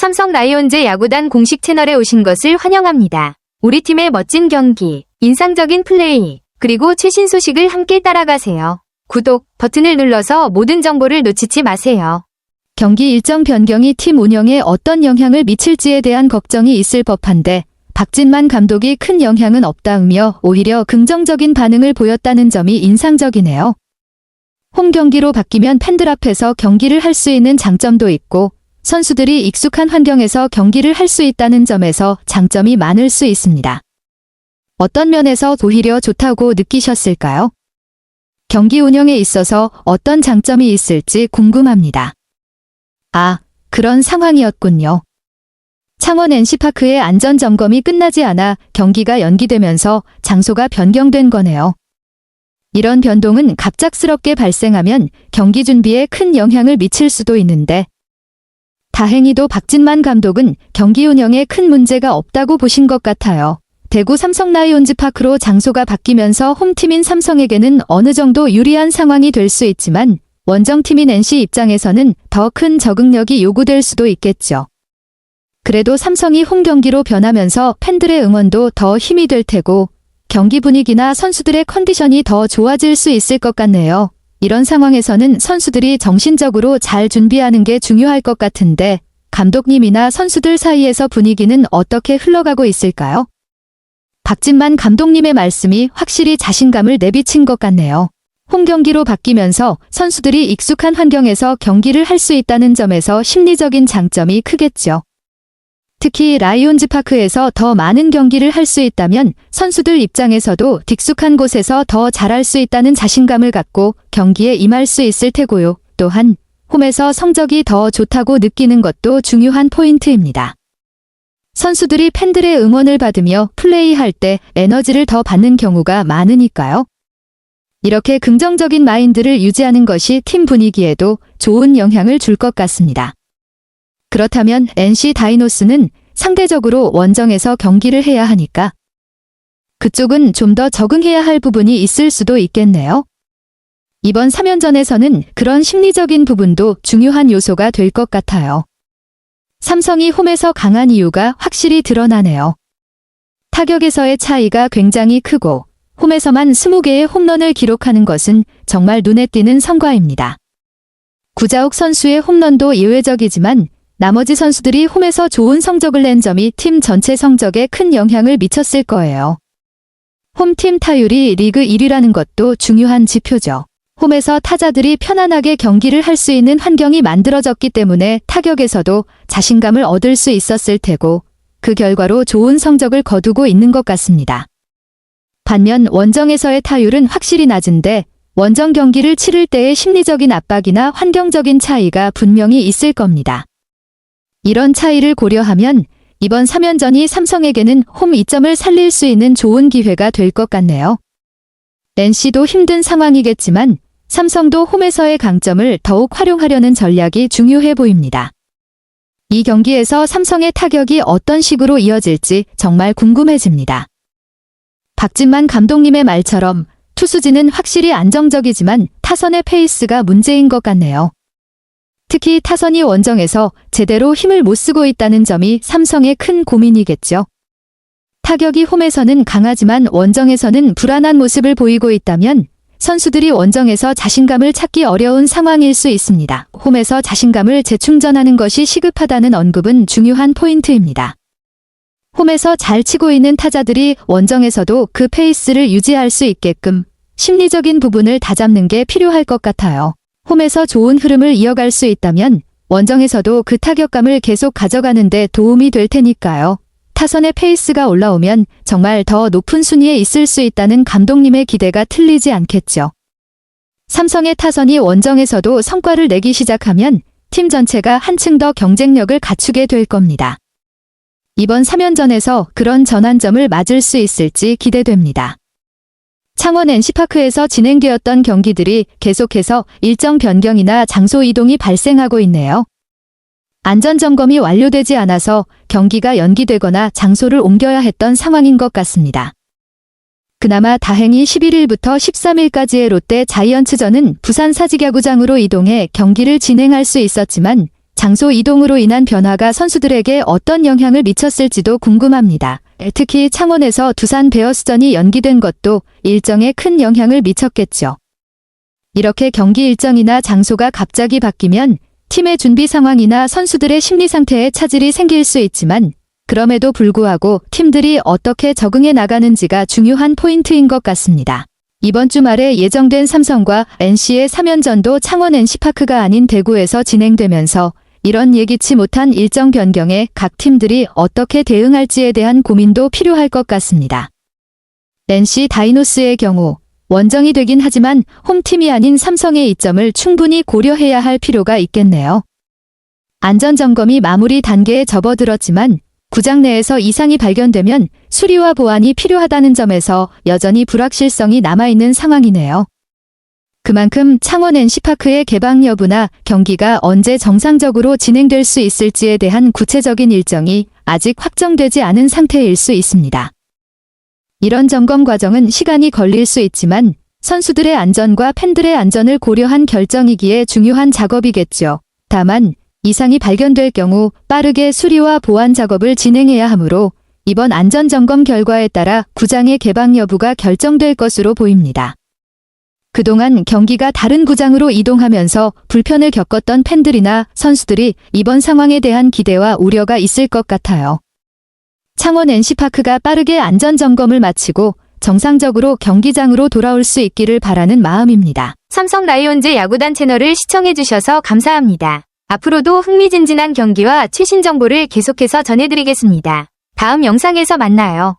삼성 라이온즈 야구단 공식 채널에 오신 것을 환영합니다. 우리 팀의 멋진 경기, 인상적인 플레이, 그리고 최신 소식을 함께 따라가세요. 구독 버튼을 눌러서 모든 정보를 놓치지 마세요. 경기 일정 변경이 팀 운영에 어떤 영향을 미칠지에 대한 걱정이 있을 법한데 박진만 감독이 큰 영향은 없다으며 오히려 긍정적인 반응을 보였다는 점이 인상적이네요. 홈 경기로 바뀌면 팬들 앞에서 경기를 할 수 있는 장점도 있고 선수들이 익숙한 환경에서 경기를 할 수 있다는 점에서 장점이 많을 수 있습니다. 어떤 면에서 오히려 좋다고 느끼셨을까요? 경기 운영에 있어서 어떤 장점이 있을지 궁금합니다. 아, 그런 상황이었군요. 창원 NC파크의 안전점검이 끝나지 않아 경기가 연기되면서 장소가 변경된 거네요. 이런 변동은 갑작스럽게 발생하면 경기 준비에 큰 영향을 미칠 수도 있는데 다행히도 박진만 감독은 경기 운영에 큰 문제가 없다고 보신 것 같아요. 대구 삼성 라이온즈 파크로 장소가 바뀌면서 홈팀인 삼성에게는 어느 정도 유리한 상황이 될 수 있지만 원정팀인 NC 입장에서는 더 큰 적응력이 요구될 수도 있겠죠. 그래도 삼성이 홈 경기로 변하면서 팬들의 응원도 더 힘이 될 테고 경기 분위기나 선수들의 컨디션이 더 좋아질 수 있을 것 같네요. 이런 상황에서는 선수들이 정신적으로 잘 준비하는 게 중요할 것 같은데 감독님이나 선수들 사이에서 분위기는 어떻게 흘러가고 있을까요? 박진만 감독님의 말씀이 확실히 자신감을 내비친 것 같네요. 홈 경기로 바뀌면서 선수들이 익숙한 환경에서 경기를 할 수 있다는 점에서 심리적인 장점이 크겠죠. 특히 라이온즈 파크에서 더 많은 경기를 할 수 있다면 선수들 입장에서도 익숙한 곳에서 더 잘할 수 있다는 자신감을 갖고 경기에 임할 수 있을 테고요. 또한 홈에서 성적이 더 좋다고 느끼는 것도 중요한 포인트입니다. 선수들이 팬들의 응원을 받으며 플레이할 때 에너지를 더 받는 경우가 많으니까요. 이렇게 긍정적인 마인드를 유지하는 것이 팀 분위기에도 좋은 영향을 줄 것 같습니다. 그렇다면 NC 다이노스는 상대적으로 원정에서 경기를 해야 하니까 그쪽은 좀 더 적응해야 할 부분이 있을 수도 있겠네요. 이번 3연전에서는 그런 심리적인 부분도 중요한 요소가 될 것 같아요. 삼성이 홈에서 강한 이유가 확실히 드러나네요. 타격에서의 차이가 굉장히 크고 홈에서만 20개의 홈런을 기록하는 것은 정말 눈에 띄는 성과입니다. 구자욱 선수의 홈런도 예외적이지만 나머지 선수들이 홈에서 좋은 성적을 낸 점이 팀 전체 성적에 큰 영향을 미쳤을 거예요. 홈팀 타율이 리그 1위라는 것도 중요한 지표죠. 홈에서 타자들이 편안하게 경기를 할 수 있는 환경이 만들어졌기 때문에 타격에서도 자신감을 얻을 수 있었을 테고 그 결과로 좋은 성적을 거두고 있는 것 같습니다. 반면 원정에서의 타율은 확실히 낮은데 원정 경기를 치를 때의 심리적인 압박이나 환경적인 차이가 분명히 있을 겁니다. 이런 차이를 고려하면 이번 3연전이 삼성에게는 홈 이점을 살릴 수 있는 좋은 기회가 될 것 같네요. NC도 힘든 상황이겠지만 삼성도 홈에서의 강점을 더욱 활용하려는 전략이 중요해 보입니다. 이 경기에서 삼성의 타격이 어떤 식으로 이어질지 정말 궁금해집니다. 박진만 감독님의 말처럼 투수진은 확실히 안정적이지만 타선의 페이스가 문제인 것 같네요. 특히 타선이 원정에서 제대로 힘을 못 쓰고 있다는 점이 삼성의 큰 고민이겠죠. 타격이 홈에서는 강하지만 원정에서는 불안한 모습을 보이고 있다면 선수들이 원정에서 자신감을 찾기 어려운 상황일 수 있습니다. 홈에서 자신감을 재충전하는 것이 시급하다는 언급은 중요한 포인트입니다. 홈에서 잘 치고 있는 타자들이 원정에서도 그 페이스를 유지할 수 있게끔 심리적인 부분을 다잡는 게 필요할 것 같아요. 홈에서 좋은 흐름을 이어갈 수 있다면 원정에서도 그 타격감을 계속 가져가는 데 도움이 될 테니까요. 타선의 페이스가 올라오면 정말 더 높은 순위에 있을 수 있다는 감독님의 기대가 틀리지 않겠죠. 삼성의 타선이 원정에서도 성과를 내기 시작하면 팀 전체가 한층 더 경쟁력을 갖추게 될 겁니다. 이번 3연전에서 그런 전환점을 맞을 수 있을지 기대됩니다. 창원 NC파크에서 진행되었던 경기들이 계속해서 일정 변경이나 장소 이동이 발생하고 있네요. 안전점검이 완료되지 않아서 경기가 연기되거나 장소를 옮겨야 했던 상황인 것 같습니다. 그나마 다행히 11일부터 13일까지의 롯데 자이언츠전은 부산 사직야구장으로 이동해 경기를 진행할 수 있었지만 장소 이동으로 인한 변화가 선수들에게 어떤 영향을 미쳤을지도 궁금합니다. 특히 창원에서 두산 베어스전이 연기된 것도 일정에 큰 영향을 미쳤겠죠. 이렇게 경기 일정이나 장소가 갑자기 바뀌면 팀의 준비 상황이나 선수들의 심리 상태에 차질이 생길 수 있지만 그럼에도 불구하고 팀들이 어떻게 적응해 나가는지가 중요한 포인트인 것 같습니다. 이번 주말에 예정된 삼성과 NC의 3연전도 창원 NC파크가 아닌 대구에서 진행되면서 이런 예기치 못한 일정 변경에 각 팀들이 어떻게 대응할지에 대한 고민도 필요할 것 같습니다. NC 다이노스의 경우 원정이 되긴 하지만 홈팀이 아닌 삼성의 이점을 충분히 고려해야 할 필요가 있겠네요. 안전점검이 마무리 단계에 접어들었지만 구장 내에서 이상이 발견되면 수리와 보완이 필요하다는 점에서 여전히 불확실성이 남아있는 상황이네요. 그만큼 창원 NC파크의 개방 여부나 경기가 언제 정상적으로 진행될 수 있을지에 대한 구체적인 일정이 아직 확정되지 않은 상태일 수 있습니다. 이런 점검 과정은 시간이 걸릴 수 있지만 선수들의 안전과 팬들의 안전을 고려한 결정이기에 중요한 작업이겠죠. 다만 이상이 발견될 경우 빠르게 수리와 보완 작업을 진행해야 하므로 이번 안전점검 결과에 따라 구장의 개방 여부가 결정될 것으로 보입니다. 그동안 경기가 다른 구장으로 이동하면서 불편을 겪었던 팬들이나 선수들이 이번 상황에 대한 기대와 우려가 있을 것 같아요. 창원 NC파크가 빠르게 안전점검을 마치고 정상적으로 경기장으로 돌아올 수 있기를 바라는 마음입니다. 삼성 라이온즈 야구단 채널을 시청해주셔서 감사합니다. 앞으로도 흥미진진한 경기와 최신 정보를 계속해서 전해드리겠습니다. 다음 영상에서 만나요.